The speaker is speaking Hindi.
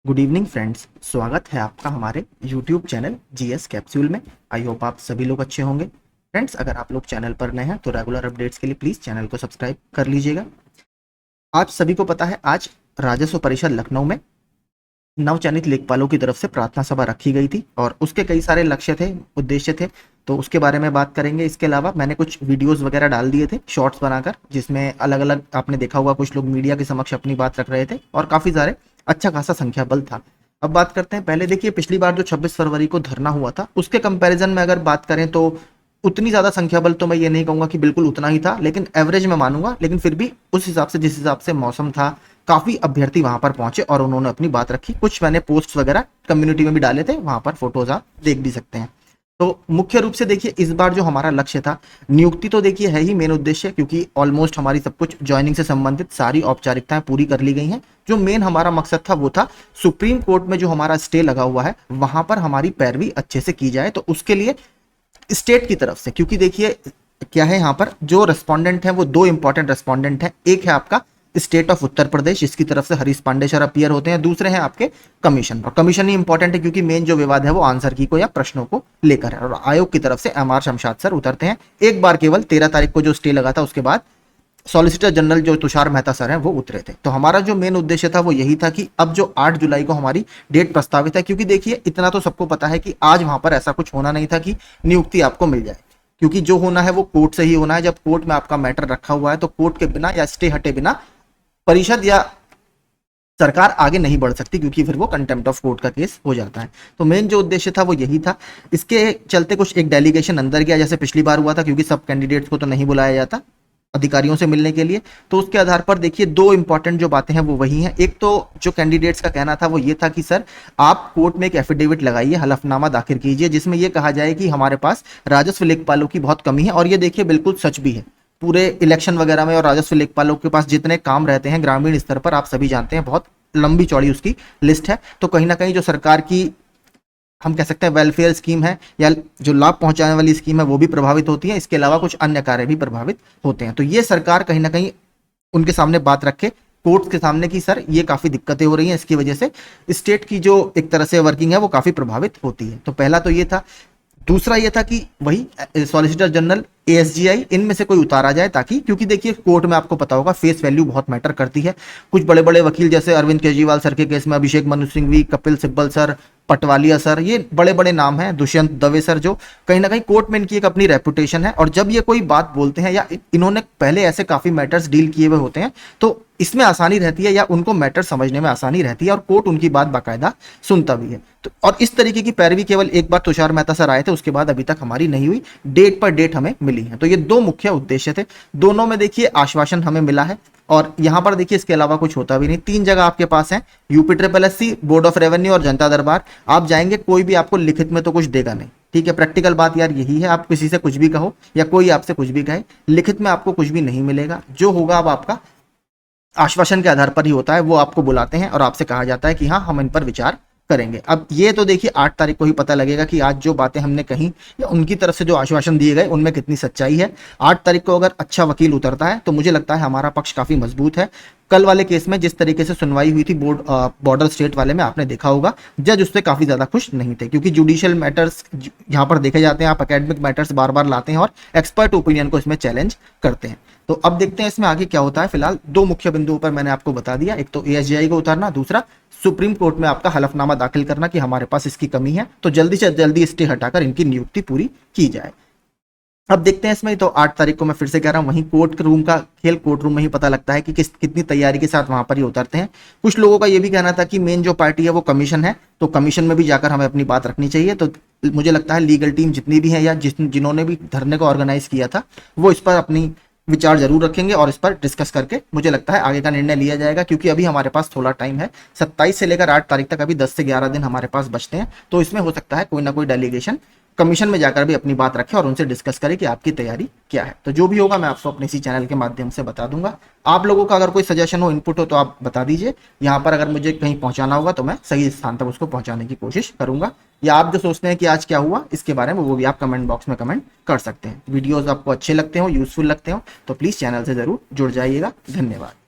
गुड इवनिंग फ्रेंड्स, स्वागत है आपका हमारे यूट्यूब चैनल जीएस कैप्सूल में। आई होप आप सभी लोग अच्छे होंगे। फ्रेंड्स, अगर आप लोग चैनल पर नए हैं तो रेगुलर अपडेट्स के लिए प्लीज़ चैनल को सब्सक्राइब कर लीजिएगा। आप सभी को पता है, आज राजस्व परिषद लखनऊ में नवचयनित लेखपालों की तरफ से प्रार्थना सभा रखी गई थी और उसके कई सारे लक्ष्य थे, उद्देश्य थे, तो उसके बारे में बात करेंगे। इसके अलावा मैंने कुछ वीडियोस वगैरह डाल दिए थे शॉर्ट्स बनाकर, जिसमें अलग अलग आपने देखा होगा कुछ लोग मीडिया के समक्ष अपनी बात रख रहे थे और काफ़ी सारे अच्छा खासा संख्या बल था। अब बात करते हैं, पहले देखिए पिछली बार जो 26 फरवरी को धरना हुआ था उसके कंपैरिजन में अगर बात करें तो उतनी ज़्यादा संख्या बल तो मैं ये नहीं कहूँगा कि बिल्कुल उतना ही था, लेकिन एवरेज में मानूंगा। लेकिन फिर भी उस हिसाब से, जिस हिसाब से मौसम था, काफ़ी अभ्यर्थी वहां पर पहुंचे और उन्होंने अपनी बात रखी। कुछ मैंने पोस्ट वगैरह कम्युनिटी में भी डाले थे, वहां पर फोटोज आप देख भी सकते हैं। तो मुख्य रूप से देखिए इस बार जो हमारा लक्ष्य था, नियुक्ति तो देखिए है ही मेन उद्देश्य, क्योंकि ऑलमोस्ट हमारी सब कुछ ज्वाइनिंग से संबंधित सारी औपचारिकताएं पूरी कर ली गई हैं। जो मेन हमारा मकसद था वो था सुप्रीम कोर्ट में जो हमारा स्टे लगा हुआ है वहां पर हमारी पैरवी अच्छे से की जाए। तो उसके लिए स्टेट की तरफ से, क्योंकि देखिए क्या है, यहाँ पर जो रेस्पोंडेंट हैं वो दो इंपॉर्टेंट रेस्पोंडेंट हैं। एक है आपका स्टेट ऑफ उत्तर प्रदेश, इसकी तरफ से हरीश पांडे सर अपीयर होते हैं। दूसरे हैं आपके कमीशन, और कमीशन ही इंपॉर्टेंट है क्योंकि मेन जो विवाद है वो आंसर की को या प्रश्नों को लेकर है। और आयोग की तरफ से एमआर शमशाद सर उतरते हैं। एक बार केवल 13 तारीख को जो स्टे लगा था उसके बाद सॉलिसिटर जनरल जो तुषार मेहता सर हैं वो उतरे थे। तो हमारा जो मेन उद्देश्य था वो यही था कि अब जो 8 जुलाई को हमारी डेट प्रस्तावित है, क्योंकि देखिए इतना तो सबको पता है कि आज वहां पर ऐसा कुछ होना नहीं था कि नियुक्ति आपको मिल जाए, क्योंकि जो होना है वो कोर्ट से ही होना है। जब कोर्ट में आपका मैटर रखा हुआ है तो कोर्ट के बिना या स्टे हटे बिना परिषद या सरकार आगे नहीं बढ़ सकती, क्योंकि फिर वो कंटेम्प्ट ऑफ कोर्ट का केस हो जाता है। तो मेन जो उद्देश्य था वो यही था। इसके चलते कुछ एक डेलीगेशन अंदर गया, जैसे पिछली बार हुआ था, क्योंकि सब कैंडिडेट्स को तो नहीं बुलाया जाता अधिकारियों से मिलने के लिए। तो उसके आधार पर देखिए दो इंपॉर्टेंट जो बातें हैं वो वही हैं। एक तो जो कैंडिडेट्स का कहना था वो ये था कि सर आप कोर्ट में एक एफिडेविट लगाइए, हलफनामा दाखिल कीजिए, जिसमें ये कहा जाए कि हमारे पास राजस्व लेखपालों की बहुत कमी है। और ये देखिए बिल्कुल सच भी है। पूरे इलेक्शन वगैरह में और राजस्व लेखपालों के पास जितने काम रहते हैं ग्रामीण स्तर पर, आप सभी जानते हैं, बहुत लंबी चौड़ी उसकी लिस्ट है। तो कहीं ना कहीं जो सरकार की, हम कह सकते हैं, वेलफेयर स्कीम है या जो लाभ पहुंचाने वाली स्कीम है वो भी प्रभावित होती है। इसके अलावा कुछ अन्य कार्य भी प्रभावित होते हैं। तो ये सरकार कहीं ना कहीं उनके सामने बात रखे, कोर्ट के सामने, कि सर ये काफी दिक्कतें हो रही हैं, इसकी वजह से स्टेट की जो एक तरह से वर्किंग है वो काफी प्रभावित होती है। तो पहला तो ये था। दूसरा ये था कि वही सॉलिसिटर जनरल, एएसजीआई, इनमें से कोई उतारा जाए, ताकि, क्योंकि देखिए कोर्ट में आपको पता होगा फेस वैल्यू बहुत मैटर करती है। कुछ बड़े बड़े वकील जैसे अरविंद केजरीवाल सर के केस में अभिषेक मनु सिंघवी, कपिल सिब्बल सर, पटवालिया सर, ये बड़े बड़े नाम हैं, दुष्यंत दवे सर, जो कहीं ना कहीं कोर्ट में इनकी एक अपनी रेपुटेशन है। और जब ये कोई बात बोलते हैं या इन्होंने पहले ऐसे काफी मैटर्स डील किए हुए होते हैं तो इसमें आसानी रहती है, या उनको मैटर समझने में आसानी रहती है, और कोर्ट उनकी बात बाकायदा सुनता भी है। तो और इस तरीके की पैरवी केवल एक बार तुषार मेहता सर आए थे, उसके बाद अभी तक हमारी नहीं हुई, डेट पर डेट हमें मिली है। तो ये दो मुख्य उद्देश्य थे। दोनों में देखिए आश्वासन हमें मिला है, और यहां पर देखिए इसके अलावा कुछ होता भी नहीं। 3 जगह आपके पास है, UP triple SC, board of revenue और जनता दरबार। आप जाएंगे, कोई भी आपको लिखित में तो कुछ देगा नहीं, ठीक है। प्रैक्टिकल बात यार यही है, आप किसी से कुछ भी कहो या कोई आपसे कुछ भी कहे, लिखित में आपको कुछ भी नहीं मिलेगा। जो होगा अब आपका आश्वासन के आधार पर ही होता है। वो आपको बुलाते हैं और आपसे कहा जाता है कि हाँ, हम इन पर विचार करेंगे। अब ये तो देखिए 8 तारीख को ही पता लगेगा कि आज जो बातें हमने कही या उनकी तरफ से जो आश्वासन दिए गए उनमें कितनी सच्चाई है। 8 तारीख को अगर अच्छा वकील उतरता है तो मुझे लगता है हमारा पक्ष काफी मजबूत है। कल वाले केस में जिस तरीके से सुनवाई हुई थी बॉर्डर स्टेट वाले में, आपने देखा होगा जज उससे काफी ज्यादा खुश नहीं थे, क्योंकि जुडिशियल मैटर्स यहाँ पर देखे जाते हैं, आप एकेडमिक मैटर्स बार बार लाते हैं और एक्सपर्ट ओपिनियन को इसमें चैलेंज करते हैं। तो अब देखते हैं इसमें आगे क्या होता है। फिलहाल 2 मुख्य बिंदुओं पर मैंने आपको बता दिया, एक तो एएसजीआई को उतारना, दूसरा सुप्रीम कोर्ट में आपका हलफनामा दाखिल करना कि हमारे पास इसकी कमी है, तो जल्दी से जल्दी स्टे हटाकर इनकी नियुक्ति पूरी की जाए। अब देखते हैं इसमें, तो 8 तारीख को मैं फिर से कह रहा हूँ, वहीं कोर्ट रूम का खेल कोर्ट रूम में ही पता लगता है कि कितनी तैयारी के साथ वहां पर ही उतरते हैं। कुछ लोगों का ये भी कहना था कि मेन जो पार्टी है वो कमीशन है, तो कमीशन में भी जाकर हमें अपनी बात रखनी चाहिए। तो मुझे लगता है लीगल टीम जितनी भी है या जिन्होंने भी धरने को ऑर्गेनाइज किया था वो इस पर अपनी विचार जरूर रखेंगे और इस पर डिस्कस करके मुझे लगता है आगे का निर्णय लिया जाएगा, क्योंकि अभी हमारे पास थोड़ा टाइम है। 27 से लेकर 8 तारीख तक अभी 10 से 11 दिन हमारे पास बचते हैं। तो इसमें हो सकता है कोई ना कोई डेलीगेशन कमीशन में जाकर भी अपनी बात रखे और उनसे डिस्कस करे कि आपकी तैयारी क्या है। तो जो भी होगा मैं आपको अपने इसी चैनल के माध्यम से बता दूंगा। आप लोगों का अगर कोई सजेशन हो, इनपुट हो, तो आप बता दीजिए। यहाँ पर अगर मुझे कहीं पहुंचाना होगा तो मैं सही स्थान तक उसको पहुंचाने की कोशिश करूंगा, या आप जो सोचते हैं कि आज क्या हुआ इसके बारे में वो भी आप कमेंट बॉक्स में कमेंट कर सकते हैं। वीडियोज आपको अच्छे लगते हो, यूजफुल लगते हो, तो प्लीज चैनल से जरूर जुड़ जाइएगा। धन्यवाद।